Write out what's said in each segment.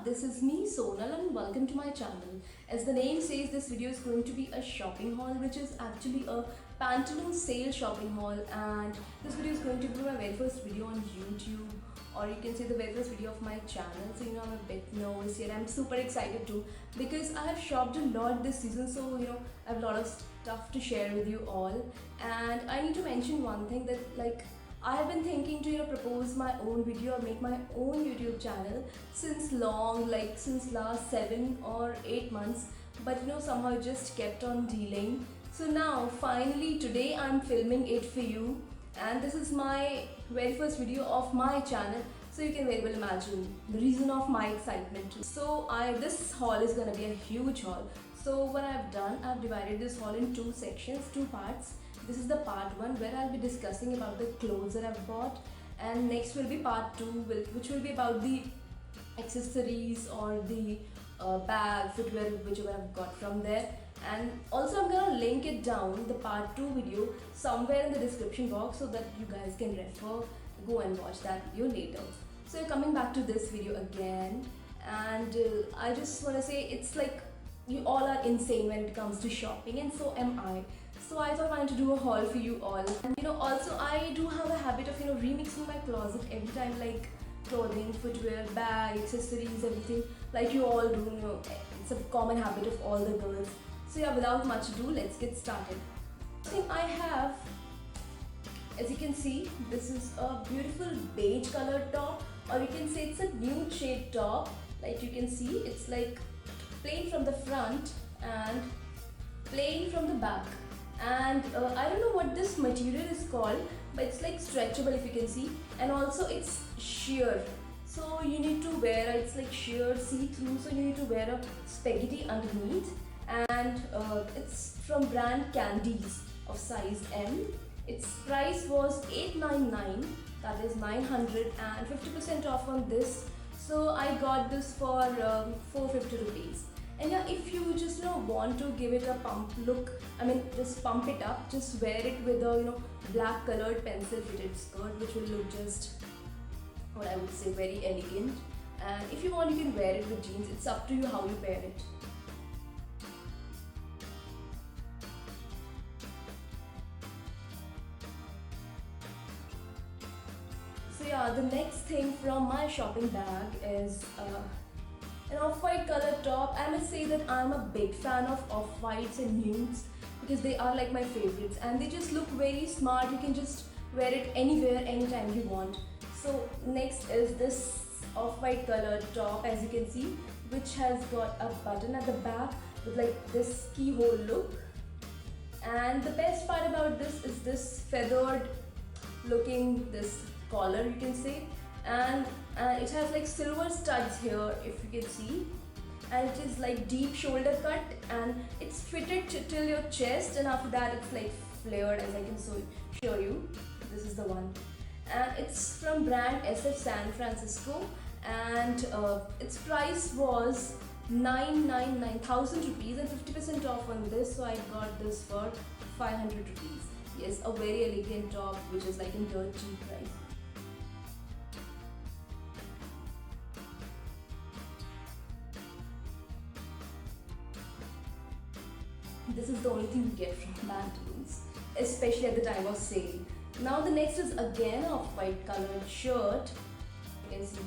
this is me Sonal and welcome to my channel. As the name says, this video is going to be a shopping haul, which is actually a Pantaloon sale shopping haul, and this video is going to be my very first video on YouTube, or you can say the very first video of my channel. So I'm a bit nervous yet I'm super excited too, because I have shopped a lot this season. So I have a lot of stuff to share with you all, and I need to mention one thing, that I have been thinking to propose my own video or make my own YouTube channel since long, like since last 7 or 8 months, but somehow it just kept on delaying. So now finally today I'm filming it for you, and this is my very first video of my channel, so you can very well imagine the reason of my excitement too. So this haul is gonna be a huge haul. So what I've done, I've divided this haul in two sections, two parts. This is the part 1 where I'll be discussing about the clothes that I've bought, and next will be part 2 which will be about the accessories or the bag, footwear, whichever I've got from there. And also I'm gonna link it down, the part 2 video, somewhere in the description box, so that you guys can refer, go and watch that video later. So coming back to this video again, and I just want to say, it's like you all are insane when it comes to shopping, and so am I. So I thought I wanted to do a haul for you all. And also I do have a habit of remixing my closet every time, like clothing, footwear, bag, accessories, everything, like you all do. It's a common habit of all the girls. So without much ado, let's get started. The thing I have, as you can see, this is a beautiful beige colored top, or you can say it's a nude shade top. Like you can see, it's like plain from the front and plain from the back. And I don't know what this material is called, but it's like stretchable, if you can see, and also it's sheer, so you need to wear it's like sheer, see-through, so you need to wear a spaghetti underneath. And it's from brand Candies of size M. Its price was $899, that is 900, and 50% off on this, so I got this for 450 rupees. And if you just want to give it a pump look, just pump it up, just wear it with a black colored pencil fitted skirt, which will look just, what I would say, very elegant. And if you want, you can wear it with jeans. It's up to you how you pair it. So the next thing from my shopping bag is an off-white color top. I must say that I'm a big fan of off-whites and nudes, because they are like my favorites, and they just look very smart. You can just wear it anywhere, anytime you want. So next is this off-white colored top, as you can see, which has got a button at the back with like this keyhole look. And the best part about this is this feathered looking, this collar, you can say, and it has like silver studs here, if you can see, and it is like deep shoulder cut, and it's fitted till your chest, and after that it's like flared, as I can show you. This is the one, and it's from brand SF San Francisco, and its price was 999,000 rupees, and 50% off on this, so I got this for 500 rupees. Yes, a very elegant top, which is like in dirt cheap price. This is the only thing you get from Pantaloons, especially at the time of sale. Now the next is again off-white colored shirt. You can see,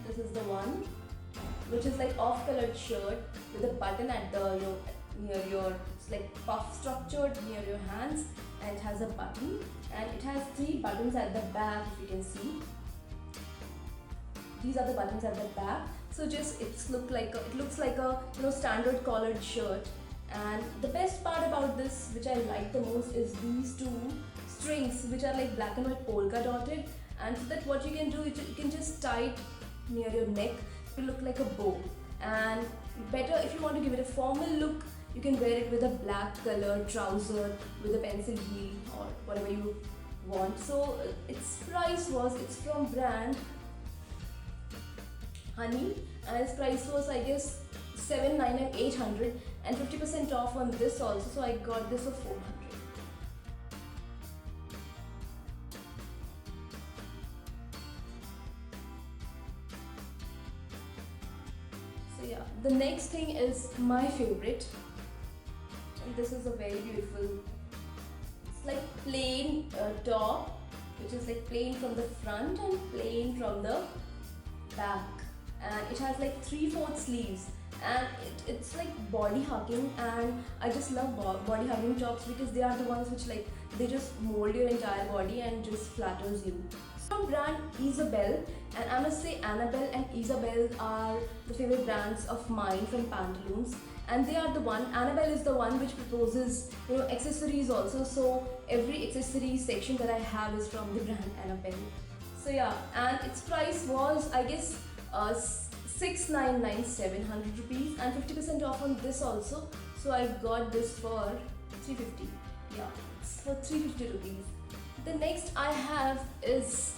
this is the one, which is like off-colored shirt with a button at the near your, it's like puff structured near your hands, and it has a button, and it has 3 buttons at the back, if you can see. These are the buttons at the back. So just it looks like a standard collared shirt. And the best part about this, which I like the most, is these 2 strings, which are like black and white polka dotted, and so that what you can do, you can just tie it near your neck to look like a bow. And better, if you want to give it a formal look, you can wear it with a black color trouser with a pencil heel or whatever you want. So its price was, it's from brand Honey, and its price was, I guess, 799 and 800, and 50% off on this also, so I got this for 400. the next thing is my favorite, and this is a very beautiful, it's like plain top, which is like plain from the front and plain from the back, and it has like 3/4 sleeves, and it's like body hugging, and I just love body hugging tops because they are the ones which like they just mold your entire body and just flatters you. From brand Isabel, and I must say Annabelle and Isabel are the favorite brands of mine from pantaloons, and they are the one. Annabelle is the one which proposes accessories also, so every accessory section that I have is from the brand Annabelle. So yeah, and its price was, I guess, 699 700 rupees, and 50% off on this also. So I got this for 350. Yeah, it's for 350 rupees. The next I have is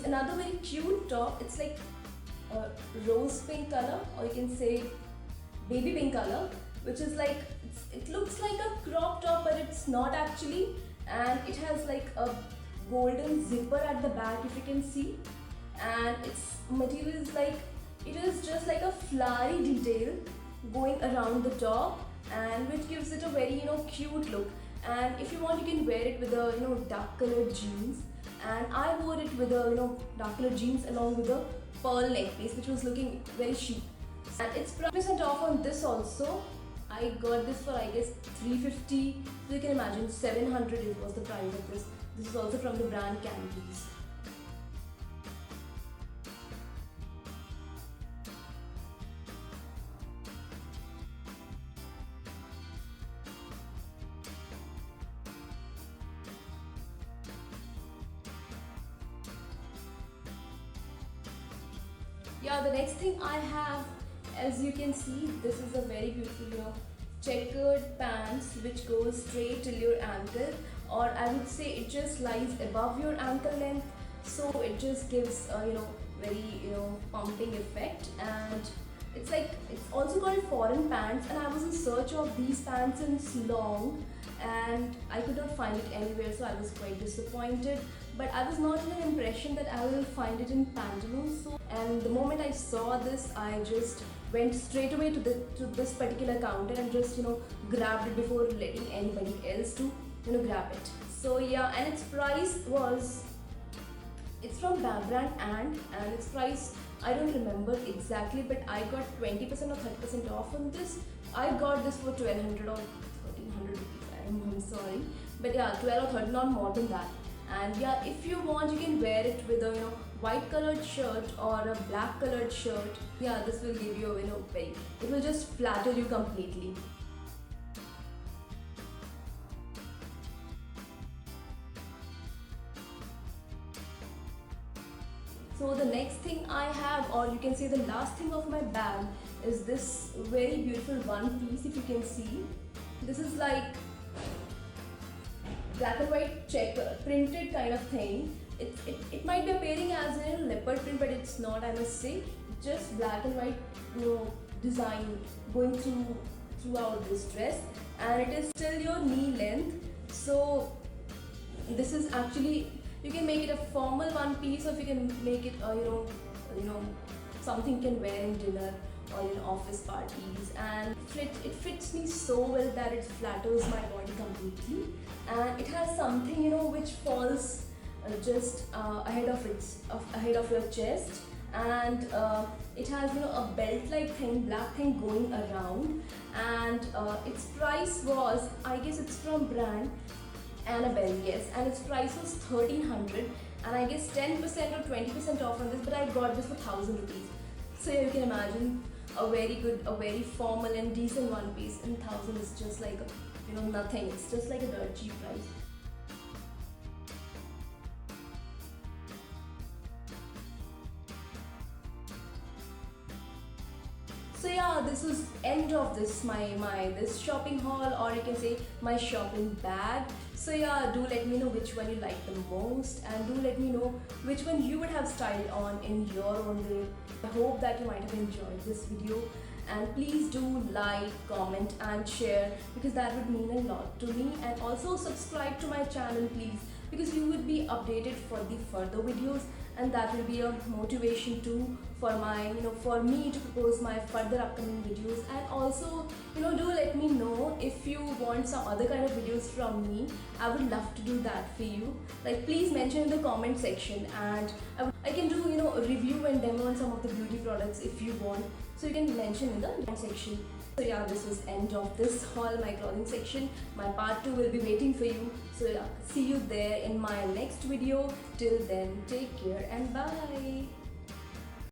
another very cute top. It's like a rose pink color, or you can say baby pink color, which is like it looks like a crop top, but it's not actually. And it has like a golden zipper at the back, if you can see, and its material is like, it is just like a flowery detail going around the top, and which gives it a very cute look. And if you want, you can wear it with a dark colored jeans, and I wore it with a dark colored jeans along with a pearl neck piece, which was looking very chic. And it's percent off on this also. I got this for, I guess, 350. So you can imagine 700 was the price of this. This is also from the brand Candies. Yeah, the next thing I have, as you can see, this is a very beautiful checkered pants which goes straight till your ankle, or I would say it just lies above your ankle length, so it just gives a very pumping effect. And it's like, it's also called foreign pants, and I was in search of these pants in long, and I could not find it anywhere, so I was quite disappointed. But I was not in an impression that I will find it in pantaloons. So, and the moment I saw this, I just went straight away to this particular counter and just grabbed it before letting anybody else to grab it. So yeah, and its price was, it's from brand and its price, I don't remember exactly, but I got 20% or 30% off on this. I got this for 1200 or 1300 rupees. I'm sorry, but yeah, 12 or 13, not more than that. And yeah, if you want, you can wear it with a white colored shirt or a black colored shirt. Yeah, this will give you very, it will just flatter you completely. So the next thing I have, or you can say the last thing of my bag, is this very beautiful one piece, if you can see. This is like black and white checker printed kind of thing. It might be appearing as a leopard print, but it's not, I must say. Just black and white design going throughout this dress, and it is still your knee length. So this is actually, you can make it a formal one piece, or if you can make it something you can wear in dinner or in office parties, and it fits me so well that it flatters my body completely, and it has something which falls just ahead of your chest, and it has a belt like thing, black thing going around, and its price was, I guess it's from brand Annabelle, yes, and its price was 1300, and I guess 10% or 20% off on this, but I got this for 1000 rupees. So yeah, you can imagine a very good, a very formal and decent one piece, and 1000 is just like nothing. It's just like a dirt cheap price. So yeah, this is end of this this shopping haul, or you can say my shopping bag. So yeah, do let me know which one you like the most, and do let me know which one you would have styled on in your own way. I hope that you might have enjoyed this video, and please do like, comment and share, because that would mean a lot to me. And also subscribe to my channel please, because you would be updated for the further videos. and that will be a motivation too for my, for me to propose my further upcoming videos. And also, do let me know if you want some other kind of videos from me. I would love to do that for you. Like, please mention in the comment section, and I can do, a review and demo on some of the beauty products if you want. So you can mention in the comment section. So yeah, this was end of this haul, my clothing section. My part 2 will be waiting for you. So yeah, see you there in my next video. Till then, take care and bye.